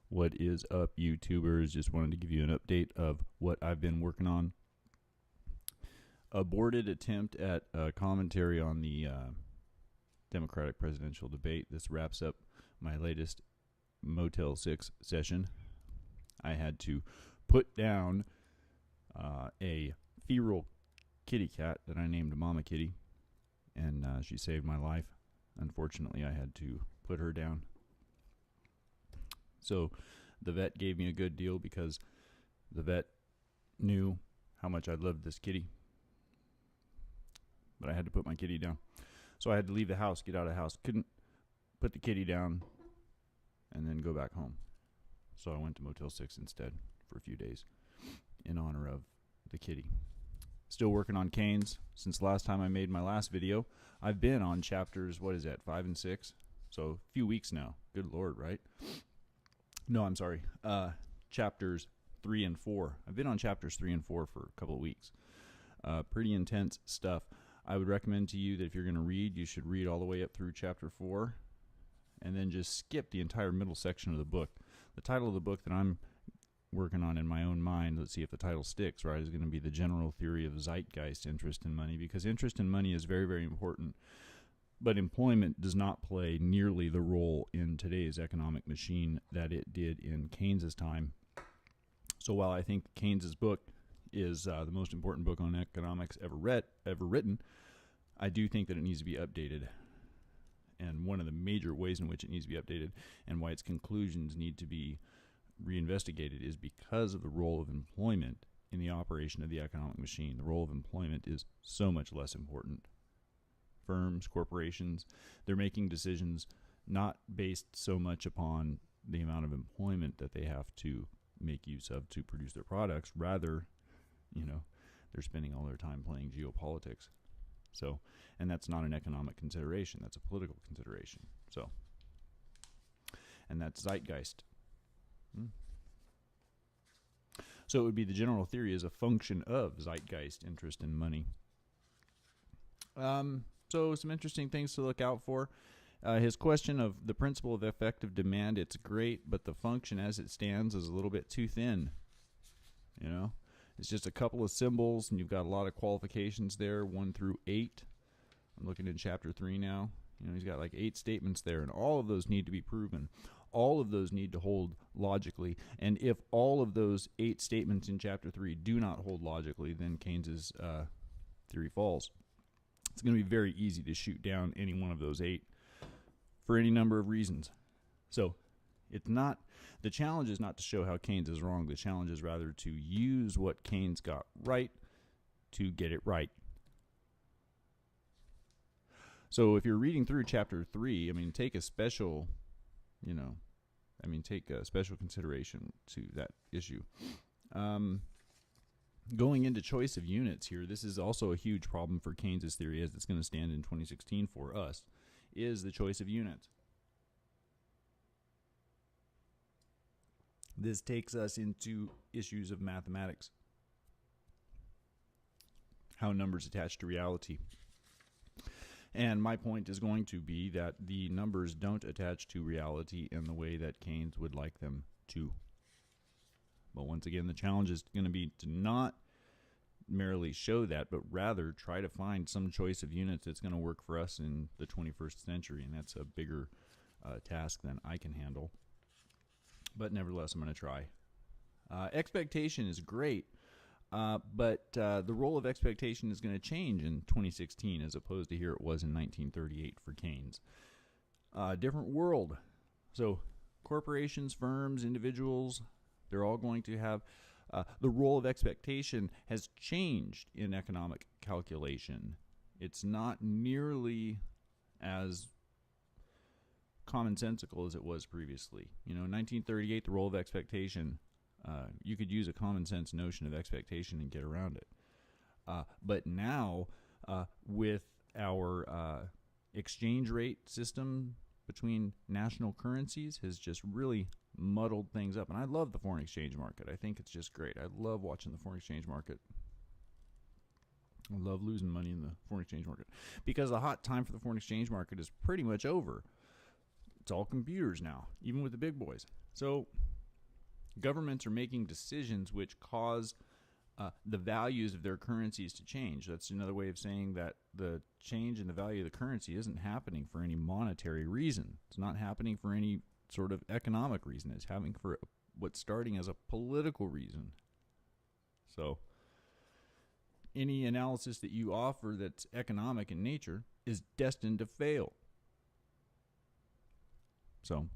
What is up, YouTubers? Just wanted to give you an update of what I've been working on. Aborted attempt at commentary on the Democratic presidential debate. This wraps up my latest Motel 6 session. I had to put down a feral kitty cat that I named Mama Kitty, and she saved my life. Unfortunately, I had to put her down. So the vet gave me a good deal because the vet knew how much I loved this kitty. But I had to put my kitty down. So I had to leave the house, get out of the house. Couldn't put the kitty down and then go back home. So I went to Motel 6 instead for a few days in honor of the kitty. Still working on Canes. Since the last time I made my last video, I've been on chapters, 5 and 6? So a few weeks now. Good Lord, right? No, I'm sorry. Chapters 3 and 4. I've been on chapters 3 and 4 for a couple of weeks. Pretty intense stuff. I would recommend to you that if you're going to read, you should read all the way up through chapter 4 and then just skip the entire middle section of the book. The title of the book that I'm working on in my own mind, let's see if the title sticks, right, is going to be The General Theory of Zeitgeist Interest in Money, because interest in money is very, very important. But employment does not play nearly the role in today's economic machine that it did in Keynes's time. So while I think Keynes's book is the most important book on economics ever written, I do think that it needs to be updated. And one of the major ways in which it needs to be updated and why its conclusions need to be reinvestigated is because of the role of employment in the operation of the economic machine. The role of employment is so much less important. Firms, corporations, they're making decisions not based so much upon the amount of employment that they have to make use of to produce their products. Rather, they're spending all their time playing geopolitics. So, and that's not an economic consideration, that's a political consideration. So, and that's zeitgeist. So it would be the general theory as a function of zeitgeist, interest in money. So some interesting things to look out for. His question of the principle of effective demand, it's great, but the function as it stands is a little bit too thin. It's just a couple of symbols, and you've got a lot of qualifications there, 1 through 8. I'm looking in chapter 3 now. He's got like 8 statements there, and all of those need to be proven. All of those need to hold logically, and if all of those 8 statements in chapter 3 do not hold logically, then Keynes's theory falls. It's going to be very easy to shoot down any one of those 8 for any number of reasons. So the challenge is not to show how Keynes is wrong. The challenge is rather to use what Keynes got right to get it right. So if you're reading through chapter 3, take a special, take a special consideration to that issue. Going into choice of units here, this is also a huge problem for Keynes's theory as it's going to stand in 2016 for us, is the choice of units. This takes us into issues of mathematics. How numbers attach to reality. And my point is going to be that the numbers don't attach to reality in the way that Keynes would like them to. But once again, the challenge is going to be to not merely show that, but rather try to find some choice of units that's going to work for us in the 21st century. And that's a bigger task than I can handle. But nevertheless, I'm going to try. Expectation is great, but the role of expectation is going to change in 2016 as opposed to here it was in 1938 for Keynes. Different world. So corporations, firms, individuals, they're all going to have the role of expectation has changed in economic calculation. It's not nearly as commonsensical as it was previously. In 1938, the role of expectation, you could use a common sense notion of expectation and get around it. But now, with our exchange rate system between national currencies has just really muddled things up. And I love the foreign exchange market. I think it's just great. I love watching the foreign exchange market. I love losing money in the foreign exchange market because the hot time for the foreign exchange market is pretty much over. It's all computers now, even with the big boys. So Governments are making decisions which cause the values of their currencies to change. That's another way of saying that the change in the value of the currency isn't happening for any monetary reason. It's not happening for any sort of economic reason. It's happening for what's starting as a political reason. So any analysis that you offer that's economic in nature is destined to fail. So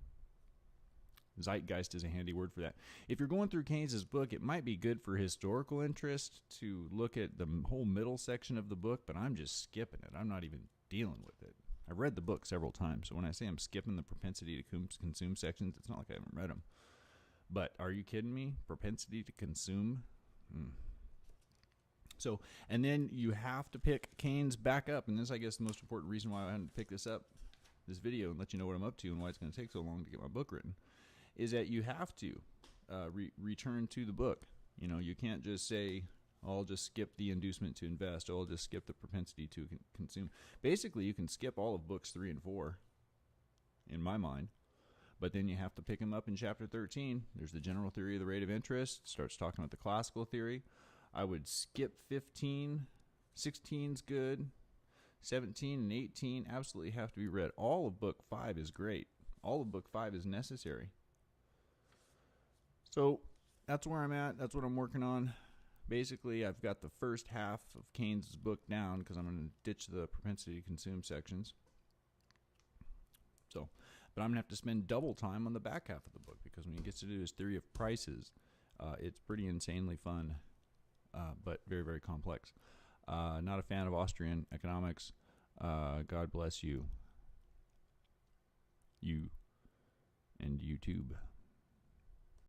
zeitgeist is a handy word for that. If you're going through Keynes's book, it might be good for historical interest to look at the whole middle section of the book, but I'm just skipping it. I'm not even dealing with it. I've read the book several times, so when I say I'm skipping the propensity to consume sections, it's not like I haven't read them. But are you kidding me? Propensity to consume? So, and then you have to pick Keynes back up, and this is, I guess, the most important reason why I had to pick this video, and let you know what I'm up to and why it's going to take so long to get my book written, is that you have to return to the book. You know, you can't just say, oh, I'll just skip the inducement to invest, I'll just skip the propensity to consume. Basically, you can skip all of books 3 and 4, in my mind. But then you have to pick them up in chapter 13. There's the general theory of the rate of interest. Starts talking about the classical theory. I would skip 15. 16's good. 17 and 18 absolutely have to be read. All of book 5 is great. All of book 5 is necessary. So that's where I'm at. That's what I'm working on. Basically, I've got the first half of Keynes' book down because I'm going to ditch the propensity to consume sections. So, but I'm going to have to spend double time on the back half of the book because when he gets to do his theory of prices, it's pretty insanely fun, but very, very complex. Not a fan of Austrian economics. God bless you. You and YouTube.